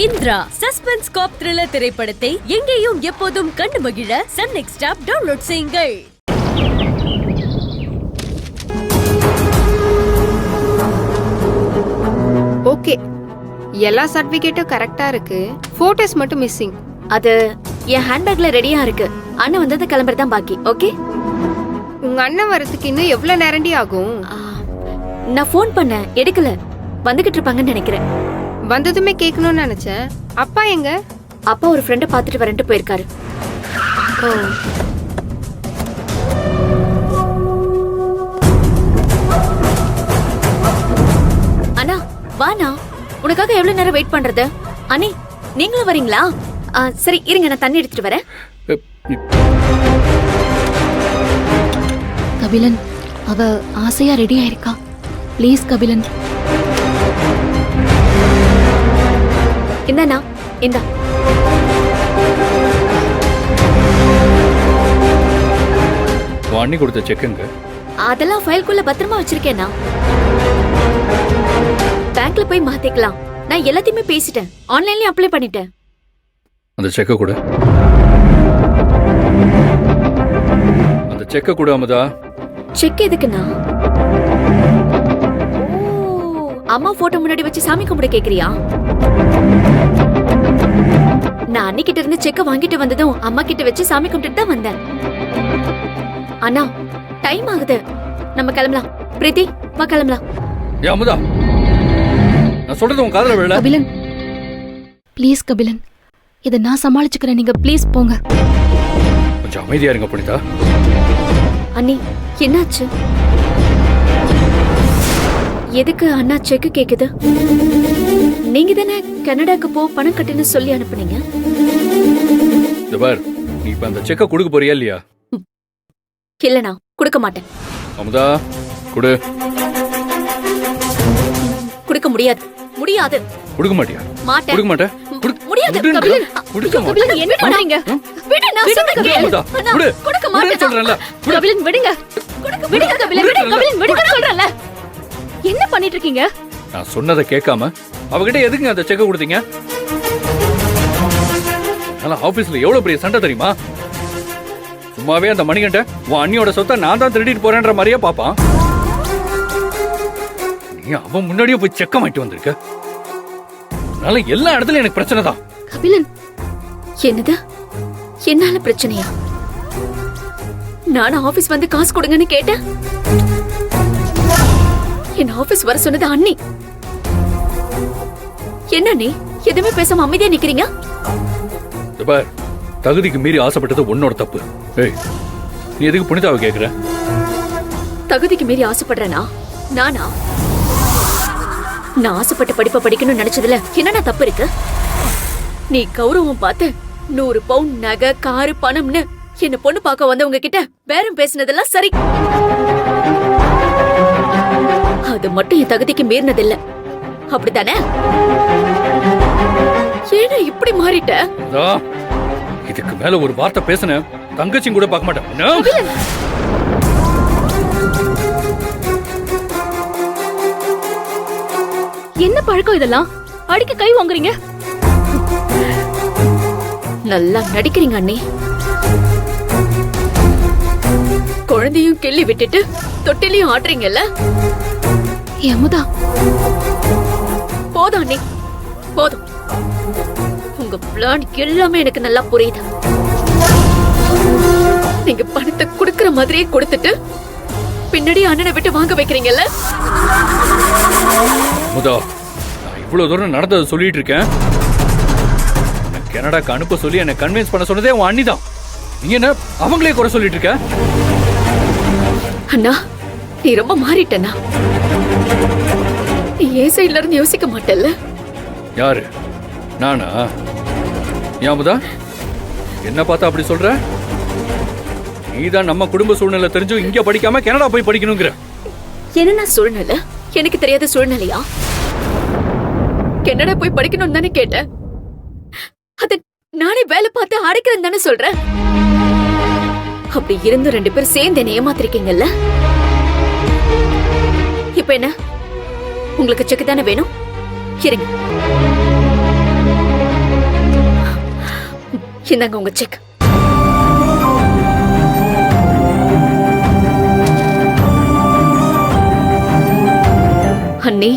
Indira suspense காப் thriller திரைப்படத்தை எங்கேயும் எப்போதும் கண்டு மகிழ சன் நெக்ஸ்ட் ஆப் டவுன்லோட் செய்யுங்கள். ஓகே, எல்லா சர்டிபிகேட்டும் கரெக்டா இருக்கு. போட்டோஸ் மட்டும் மிஸ்ஸிங். அது என் ஹேண்ட்பேக்ல ரெடியா இருக்கு. அண்ணன் வந்தது கிளம்புறதான் பாக்கி. ஓகே, உங்க அண்ணன் வரதுக்கு இன்னும் எவ்வளவு நேரண்டி ஆகும்? நான் ஃபோன் பண்ணேன், எடுக்கல. வந்துகிட்டு இருப்பாங்கன்னு நினைக்கிறேன். வந்ததுமே கேட்கணும்னு நினைச்சேன். அப்பா எங்க? அப்பா ஒரு ஃப்ரெண்ட பாத்துட்டு வரேன்ட்டு போயிருக்காரு. அண்ணா வாண்ணா, உனக்காக எவ்வளவு நேரம் வெயிட் பண்றது? அண்ணி நீங்களும் வரீங்களா? சரி இருங்க, நான் தண்ணி எடுத்துட்டு வரேன். கபிலன், அவ ஆசையா ரெடி ஆயிருக்கா. ப்ளீஸ் கபிலன். இந்தண்ணா, இந்தா. வாணி கொடுத்த செக்குங்க. அதெல்லாம் ஃபைல்குள்ள பத்திரமா வச்சிருக்கேன்னா. பேங்க்ல போய் மாத்திக்கலாம். நான் எல்லாத்தையுமே பேசிட்டேன், ஆன்லைன்லயே அப்ளை பண்ணிட்டேன். அந்த செக்க கூட, அந்த செக்க கூட அமுதா. செக் எதுக்குண்ணா? அம்மா போட்டோ முன்னாடி வச்சு சாமி கும்பிட கேக்குறியா? நான் அன்னிக்கிட்ட இருந்து செக்க வாங்கிட்டு வந்ததும் அம்மா கிட்ட வச்சு சாமி கும்பிட்டு தான் வந்தேன். அண்ணா டைம் ஆகுது, நம்ம கிளம்பலாம். பிரீத்தி வா கிளம்பலாம். ஏ அமுதா, நான் சொல்றது உன் காதுல விழல. கபிலன் ப்ளீஸ் கபிலன், இத நான் சமாளிச்சுக்கிறேன், நீங்க ப்ளீஸ் போங்க. கொஞ்சம் அமைதியா இருங்க புனிதா. அண்ணி என்னாச்சு? எதுக்கு அண்ணா செக் கேக்குது? நீங்க தானே கனடாக்கு போ பணம் கட்டுன்னு சொல்லி அனுப்புனீங்க. நீ இப்ப அந்த செக்க கொடுக்க போறியா இல்லையா? இல்லண்ணா, கொடுக்க மாட்டேன். அமுதா குடு. கொடுக்க முடியாது. முடியாது. கொடுக்க மாட்டியா? மாட்டேன். கொடுக்க மாட்டேன். முடியாது. கபிலன், கொடுக்க மாட்டேன். கபிலன் என்ன பண்றீங்க? விடு, நான் சொல்றேன். அமுதா குடு. கொடுக்க மாட்டேன் சொல்றேன்ல. கபிலன் விடுங்க. விடுங்க கபிலன், விடுங்க கபிலன், விடுங்க சொல்றேன்ல. என்ன பண்ணிட்டு இருக்கீங்க? நான் சொன்னதை கேட்காம அவகிட்ட எதுக்கு அந்த செக்க கொடுத்தீங்க? ஆபீஸ்ல எவ்வளவு பெரிய சண்டை தெரியுமா? சும்மாவே அந்த மணிகண்ட உன் அண்ணியோட சொத்தை நான் தான் திருடிட்டு போறேன்ற மாதிரியே பாப்பான். நீ அவன் முன்னாடியே போய் செக்க மாட்டி வந்திருக்க. அதனால எல்லா இடத்துலயும் எனக்கு பிரச்சனை தான். கபிலன், என்னது? என்னால பிரச்சனையா? நான் ஆபீஸ் வந்து காசு கொடுங்கன்னு கேட்டேன். என் ஆபீஸ் வர சொன்னது அண்ணி. என்ன நீ எதுவுமே பேசாம அமைதியா நிக்கிறீங்க? தகுதிக்கு மீறி ஆசைப்பட்டது உன்னோட தப்பு. ஏய், நீ எதுக்கு புனிதாவை கேக்குற? தகுதிக்கு மீறி ஆசைப்படுறேனா? நானா? நான் ஆசைப்பட்ட படிப்பை படிக்கணும்னு நினைச்சதுல என்னன்னா தப்பு இருக்கு? நீ கௌரவம் பார்த்து 100 பவுன் நகை, காரு, பணம்னு என்ன பொண்ணு பார்க்க வந்தவங்க கிட்ட பேரம் பேசினதெல்லாம் சரி. அது மட்டும் என் தகுதிக்கு மீறினதில்ல, அப்படித்தானே? ஏன்னா இப்படி மாறிட்ட? இதுக்கு மேல ஒரு வார்த்தை பேசுன தங்கச்சியும் கூட பார்க்க மாட்டேன். என்ன பழக்கம் இதெல்லாம்? அடிக்க கை வாங்குறீங்க. நல்லா நடிக்கிறீங்க அண்ணி. குழந்தையும் கிள்ளி விட்டுட்டு தொட்டிலையும் ஆடுறீங்கல்ல. அமுதா போதும் அண்ணி, போதும். உங்க பிளான் எல்லாமே எனக்கு நல்லா புரியுது. நீங்க பணத்தை குடுக்கற மாதிரியே கொடுத்துட்டு பின்னாடி அண்ணனை விட்டு வாங்க வைக்கிறீங்கல்ல. முதா, நான் இவ்வளவு தூரம் நடந்ததை சொல்லிட்டு இருக்கேன். கனடாக்கு அனுப்ப சொல்லி என்ன கன்வின்ஸ் பண்ண சொன்னதே உன் அண்ணி தான். நீ என்ன அவங்களே குறை சொல்லிட்டு இருக்க? அண்ணா நீ ரொம்ப மாறிட்டனா? நீ ஏன் சைட்ல இருந்து யோசிக்க மாட்டல்ல? யாரு? நானா? யாமுதா, என்ன பார்த்தா அப்படி சொல்ற? நீதான் நம்ம குடும்ப சூழ்நிலை தெரிஞ்சும் இங்க படிக்காம கனடா போய் படிக்கணுங்கிற. என்ன சூழ்நிலை? எனக்கு தெரியாத சூழ்நிலையா? கனடா போய் படிக்கணும்னு தானே கேட்டேன். அது நானே வேலை பார்த்து அடைக்கிறேன்னு தானே சொல்றேன். அப்படி இருந்து 2 பேரும் சேர்ந்து என்ன ஏமாத்திருக்கீங்கல்ல. இப்ப என்ன, உங்களுக்கு செக் தானே வேணும்? இருங்க. இந்தாங்க உங்க செக். அண்ணி,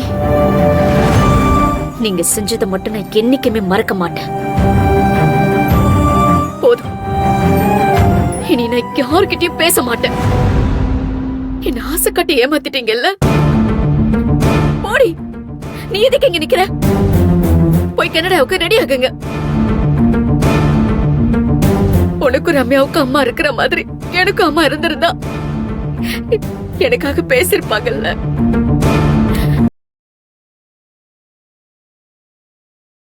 நீங்க செஞ்சதை மட்டும் நான் என்னைக்குமே மறக்க மாட்டேன். போதும், இனி நான் யார்கிட்டயும் பேச மாட்டேன். என்ன ஆசை கட்டி ஏமாத்திட்டீங்கல்ல? போடி, நீ எதுக்கு இங்க நிக்கிற? போய் கனடாவுக்கு ரெடி ஆகுங்க. உனக்கு ரம்யாவுக்கு அம்மா இருக்கிற மாதிரி எனக்கும் அம்மா இருந்திருந்தா எனக்காக பேசிருப்பாங்கல்ல.